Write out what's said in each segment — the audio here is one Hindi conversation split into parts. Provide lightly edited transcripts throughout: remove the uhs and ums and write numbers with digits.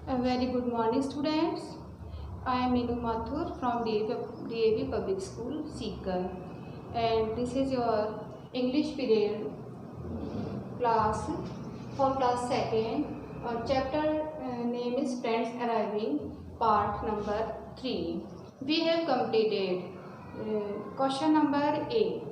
A very good morning, students. I am Meenu Mathur from DAV Public School, Sikar, and this is your English period class for class second. Our chapter name is Friends Arriving, part number 3. We have completed question number A,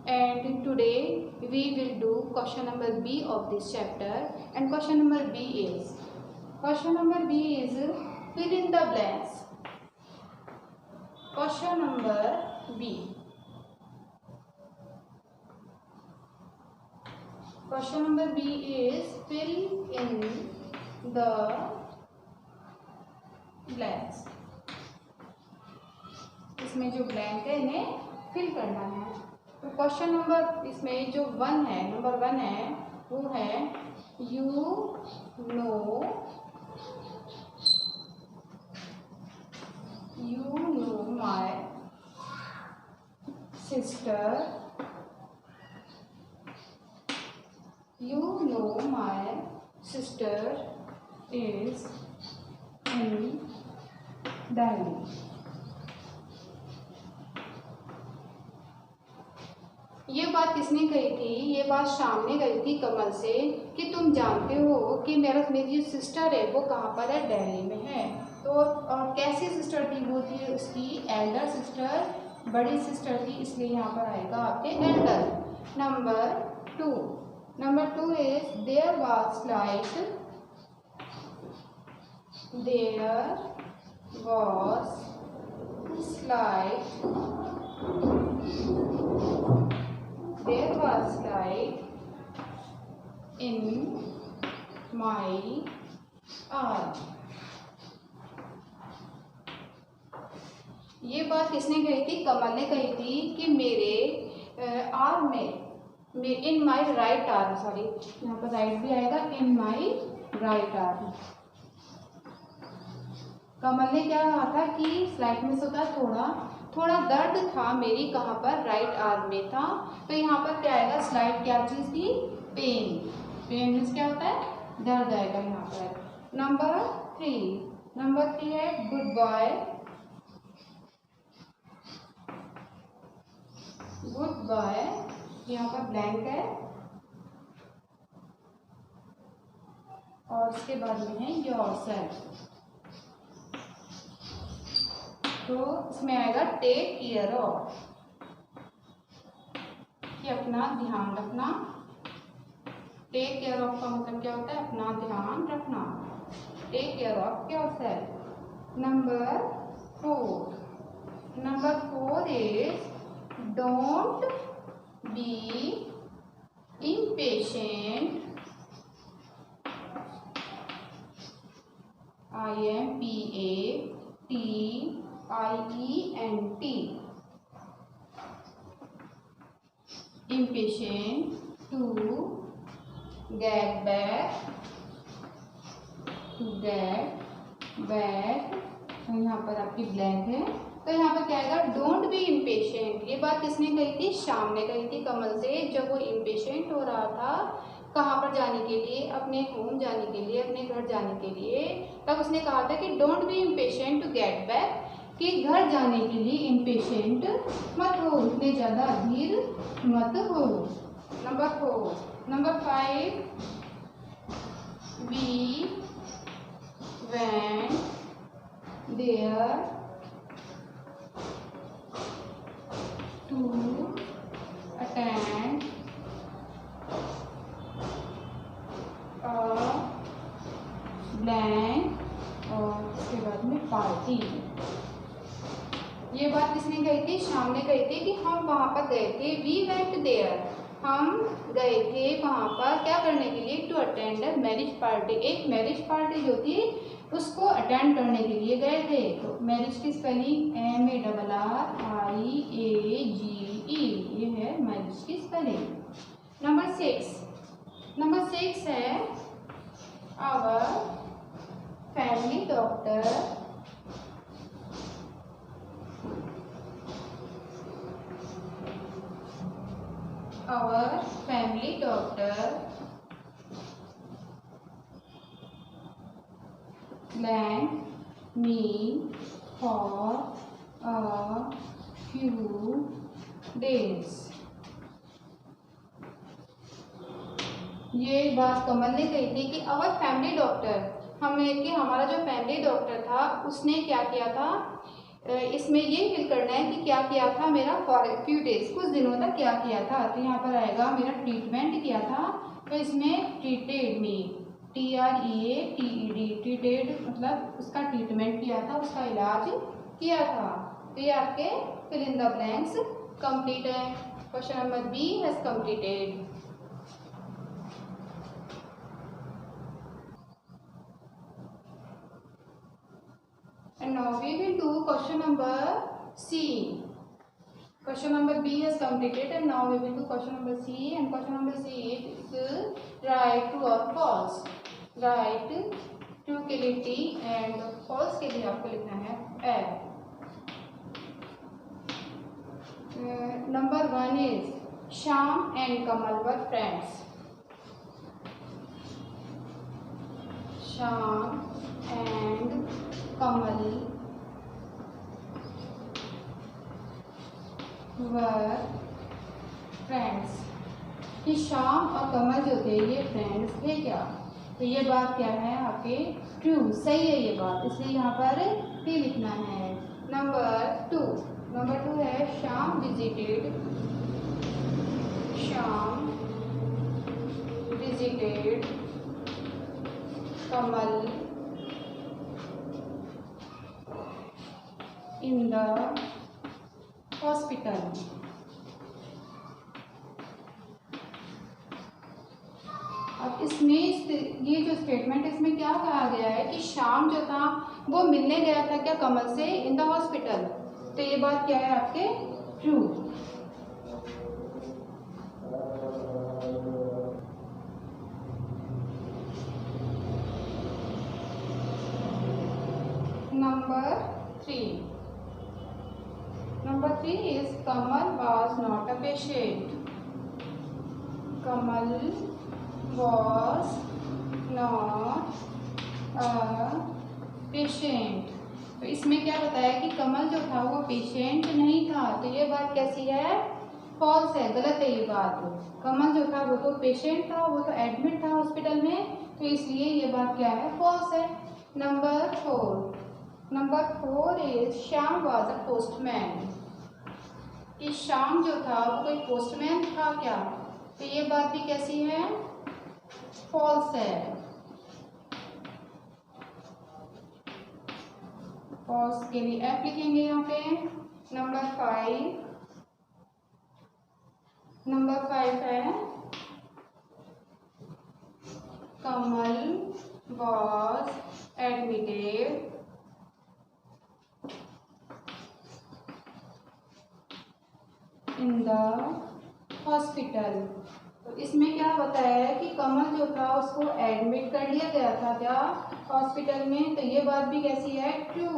and today we will do question number B of this chapter. And question number B is fill in the blanks. Question number B. Question number B is fill in the blanks. इसमें जो ब्लैंक है इन्हें फिल करना है. तो क्वेश्चन नंबर इसमें जो नंबर वन है वो है you know my sister. You know my sister is in Delhi. ये बात किसने कही थी? ये बात शाम ने कही थी कमल से कि तुम जानते हो कि मेरी जो सिस्टर है वो कहाँ पर है? दिल्ली में है. तो और कैसी सिस्टर थी? वो थी उसकी एल्डर सिस्टर, बड़ी सिस्टर थी, इसलिए यहाँ पर आएगा आपके Elder. Number two is there was slight in my arm. ये बात किसने कही थी? कमल ने कही थी कि मेरे आर्म में इन माई राइट आर्म, सॉरी यहाँ पर राइट भी आएगा, इन माई राइट आर्म. कमल ने क्या कहा था कि स्लाइड में से होता थोड़ा दर्द था मेरी कहाँ पर? राइट आर्म में था. तो यहाँ पर क्या आएगा? स्लाइड क्या चीज़ थी? पेन. पेन मीन्स क्या होता है? दर्द आएगा यहाँ पर. नंबर थ्री है गुड बॉय. यहाँ पर ब्लैंक है और उसके बाद में है योरसेल्फ. तो इसमें आएगा टेक केयर ऑफ, कि अपना ध्यान रखना. टेक केयर ऑफ का मतलब क्या होता है? अपना ध्यान रखना. Take care of yourself. Number four is don't be impatient. IMPATIENT. Impatient to get back. तो यहाँ पर आपकी ब्लैंक है. तो यहाँ पर क्या आएगा? Don't be impatient. ये बात किसने कही थी? शाम ने कही थी कमल से, जब वो इम्पेशेंट हो रहा था कहाँ पर जाने के लिए? अपने होम जाने के लिए, अपने घर जाने के लिए. तब उसने कहा था कि don't be impatient to get back, कि घर जाने के लिए इम्पेशेंट मत हो, इतने ज़्यादा अधीर मत हो. Number 5 we went there to attend a blank और उसके बाद में पार्टी. ये बात किसने कही थी? शाम ने कही थी कि हम वहाँ पर गए थे. वी वेंट देयर, हम गए थे वहाँ पर क्या करने के लिए? To attend a marriage party. एक मैरिज पार्टी जो थी उसको अटेंड करने के लिए गए थे. तो मैरिज की स्पेलिंग MARRIAGE, ये है मैरिज की स्पेलिंग. नंबर 6 है our family doctor. lend me for a few days। ये बात कमल ने कही थी कि अवर फैमिली डॉक्टर, हमारा जो फैमिली डॉक्टर था उसने क्या किया था, इसमें ये फिल करना है कि क्या किया था मेरा फॉर फ्यू डेज, कुछ दिनों तक क्या किया था। तो यहाँ पर आएगा मेरा ट्रीटमेंट किया था, तो इसमें ट्रीटेड में TREATED, ट्रीटेड मतलब उसका ट्रीटमेंट किया था, उसका इलाज किया था। तो ये आपके fill in the blanks complete है। Question number B has completed. And now we will do question number C. Question number B has completed, and now we will do question number C. And question number C is write true or false. Write true के लिए T and false के लिए आपको लिखना है F. Number 1 is Shyam and Kamal were friends. Shyam and Kamal were friends। कि श्याम और कमल जो थे ये फ्रेंड्स थे क्या, तो ये बात क्या है आपके ट्रू, सही है ये बात, इसलिए यहाँ पर टी लिखना है। नंबर टू है Shyam visited Kamal in the hospital। अब इसमें ये जो स्टेटमेंट इसमें क्या कहा गया है कि श्याम जो था वो मिलने गया था क्या कमल से इन द हॉस्पिटल, तो ये बात क्या है आपके true. Number 3 is Kamal was not a patient। Kamal was not a patient। तो इसमें क्या बताया कि कमल जो था वो पेशेंट नहीं था, तो ये बात कैसी है, फॉल्स है, गलत है ये बात। कमल जो था वो तो पेशेंट था, वो तो एडमिट था हॉस्पिटल में, तो इसलिए ये बात क्या है, फॉल्स है। Number 4 is Shyam was a postman. कि श्याम जो था वो कोई पोस्टमैन था क्या, तो ये बात भी कैसी है, फॉल्स है। फॉल्स के लिए एफ लिखेंगे यहाँ पे। नंबर 5 है कमल was admitted in the hospital। तो इसमें क्या बताया है कि कमल जो था उसको एडमिट कर लिया गया था क्या हॉस्पिटल में, तो ये बात भी कैसी है, ट्रू,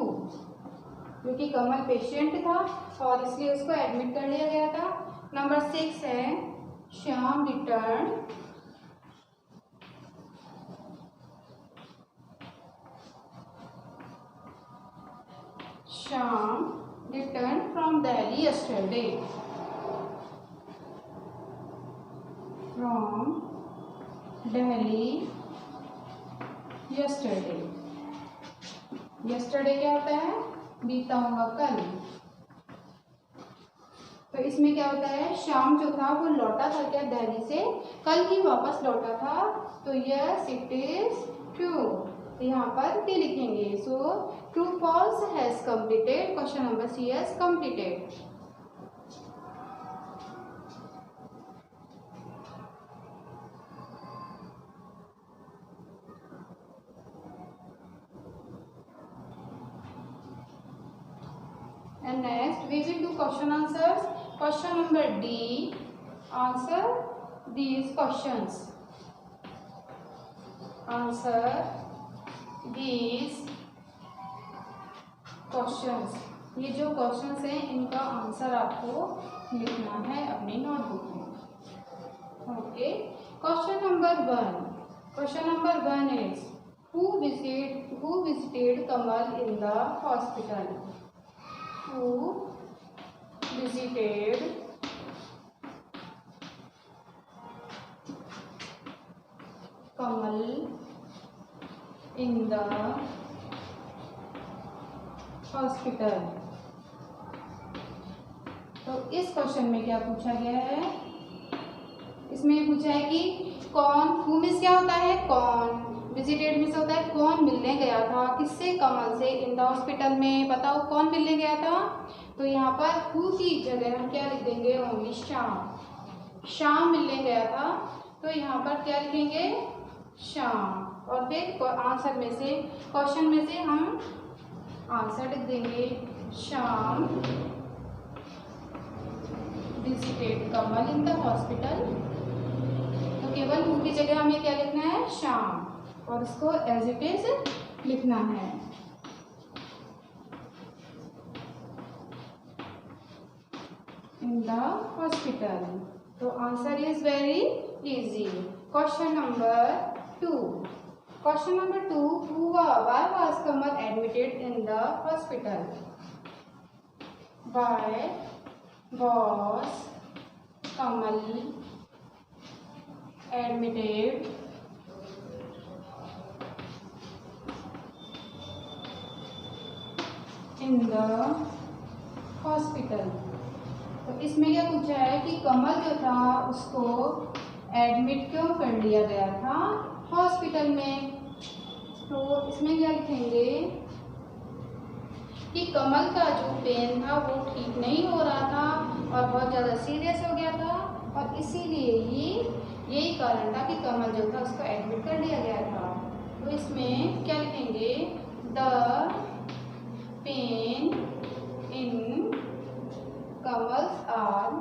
क्योंकि कमल पेशेंट था और इसलिए उसको एडमिट कर लिया गया था। नंबर 6 है Shyam returned from Delhi yesterday। yesterday क्या होता है, बीता हुआ कल। तो इसमें क्या होता है, श्याम जो था वो लौटा था क्या दिल्ली से, कल ही वापस लौटा था, तो यस इट इज ट्रू, तो यहाँ पर टी लिखेंगे। So true false has completed, question number C has completed. And next we will do question answers. Question number D, answer these questions। Answer these questions। ये जो क्वेश्चंस हैं इनका आंसर आपको लिखना है अपनी नोटबुक में। Okay, question number 1 is Who visited Kamal in the hospital? Who visited Kamal in the hospital. तो इस क्वेश्चन में क्या पूछा गया है, इसमें पूछा है कि कौन, हु मीन्स क्या होता है कौन, विजिटेड मीन्स होता है कौन मिलने गया था किससे, कमल से, इन द हॉस्पिटल में। बताओ कौन मिलने गया था। तो यहाँ पर हु की जगह हम क्या लिख देंगे, ओनली शाम। शाम मिलने गया था तो यहाँ पर क्या लिखेंगे, शाम। और फिर आंसर में से, क्वेश्चन में से हम आंसर लिख देंगे, शाम visited Kamal in the hospital. तो केवल हु की जगह हमें क्या लिखना है, शाम, और इसको एज इट इज लिखना है। In the hospital. तो answer is very easy. Question number 2। Question number 2. Why was Kamal admitted in the hospital? Why was Kamal admitted in the hospital? तो इसमें क्या पूछा है कि कमल जो था उसको एडमिट क्यों कर लिया गया था हॉस्पिटल में। तो इसमें क्या लिखेंगे कि कमल का जो पेन था वो ठीक नहीं हो रहा था और बहुत ज़्यादा सीरियस हो गया था, और इसीलिए ही यही कारण था कि कमल जो था उसको एडमिट कर लिया गया था। तो इसमें क्या लिखेंगे, the pain in Kamal's arm.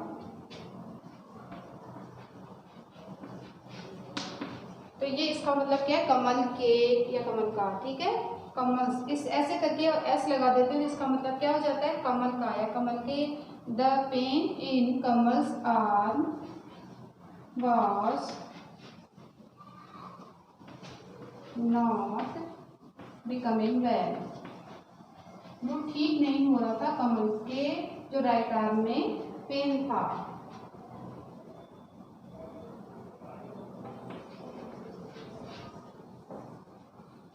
तो ये इसका मतलब क्या है, कमल के या कमल का, ठीक है। कमल इस ऐसे करके एस लगा देते हैं, इसका मतलब क्या हो जाता है, कमल का या कमल के। The pain in Kamal's arm was not becoming well. वो ठीक नहीं हो रहा था, कमल के जो राइट आर्म में पेन था।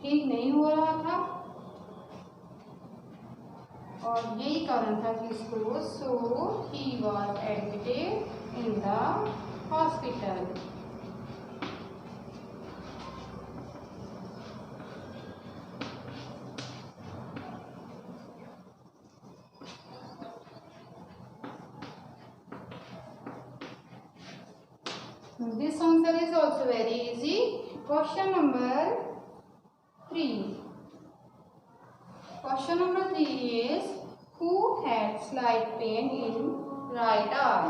ठीक नहीं हो रहा था और यही कारण था कि इसको, so he was admitted in the hospital. This answer is also very easy. Question number 3. Question number 3 is, who had slight pain in right arm?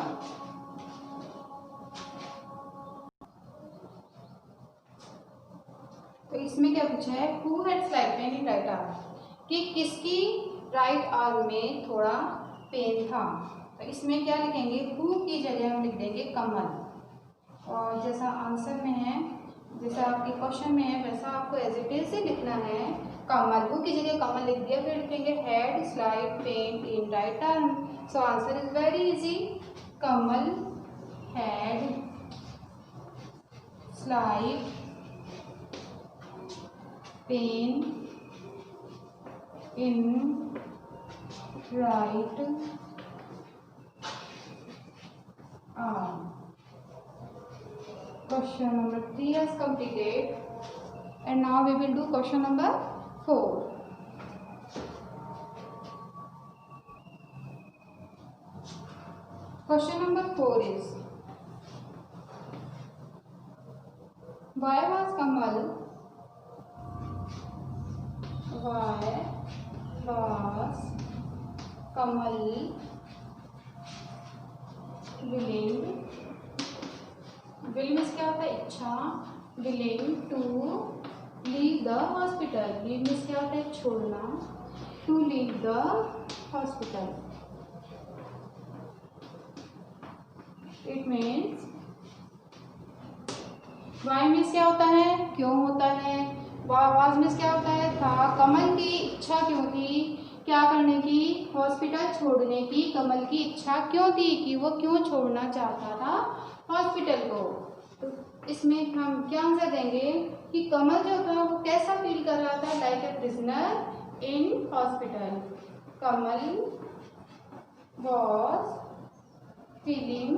तो इसमें क्या पूछा है, who had slight pain in right arm, कि किसकी राइट आर्म में थोड़ा पेन था। तो इसमें क्या लिखेंगे, who की जगह हम लिख देंगे कमल, और जैसा आंसर में है, जैसा आपके क्वेश्चन में है वैसा आपको एज इट इज से लिखना है, कमल। हु की जगह कमल लिख दिया, फिर लिखेंगे had slight pain in right arm. So answer is very easy, Kamal had slight pain in right arm. Question number 3 is completed, and now we will do question number 4. Question number 4 is, why was Kamal willing, will means क्या होता है, इच्छा, willing to leave the hospital, leave means क्या होता है, छोड़ना, to leave the hospital, it means why means क्या होता है, क्यों होता है, वाज मीन्स क्या होता है था। कमल की इच्छा क्यों थी, क्या करने की, हॉस्पिटल छोड़ने की। कमल की इच्छा क्यों थी, कि वो क्यों छोड़ना चाहता था हॉस्पिटल को। तो इसमें हम क्या आंसर देंगे कि कमल जो था वो कैसा फील कर रहा था, like a prisoner in hospital. Kamal was feeling,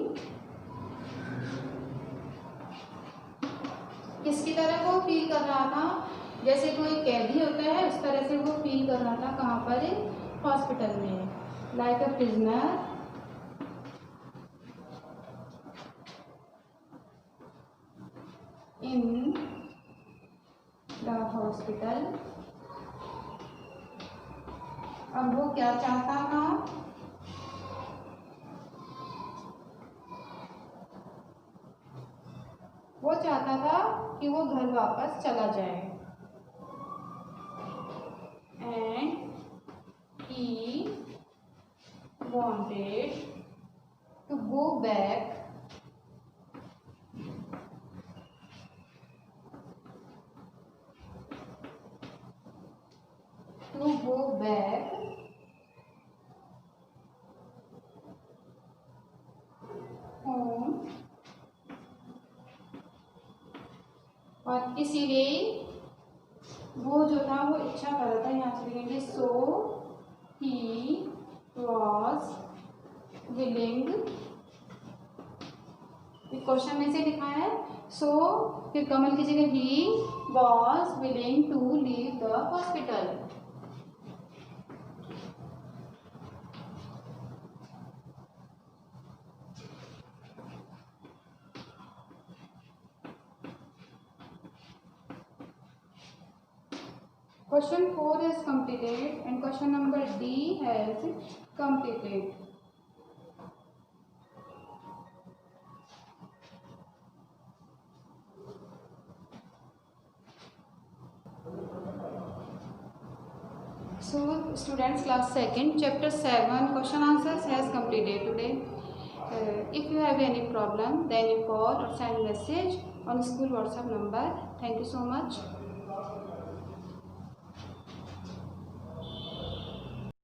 किसकी तरह वो फील कर रहा था, जैसे कोई कैदी होता है उस तरह से वो फील कर रहा था। कहाँ पर, हॉस्पिटल में। Like a prisoner in the hospital. अब वो क्या चाहता था, वो चाहता था कि वो घर वापस चला जाए। And he wanted to go back home, और इसीलिए वो जो था वो इच्छा कर रहा था। यहाँ से लिखेंगे so he was willing, question में से लिखा है सो, फिर कमल की जगह he was willing to leave the hospital. Question 4 is completed and question number D has completed. So students, class 2nd chapter 7 question answers has completed today. If you have any problem, then you call or send message on school WhatsApp number. Thank you so much.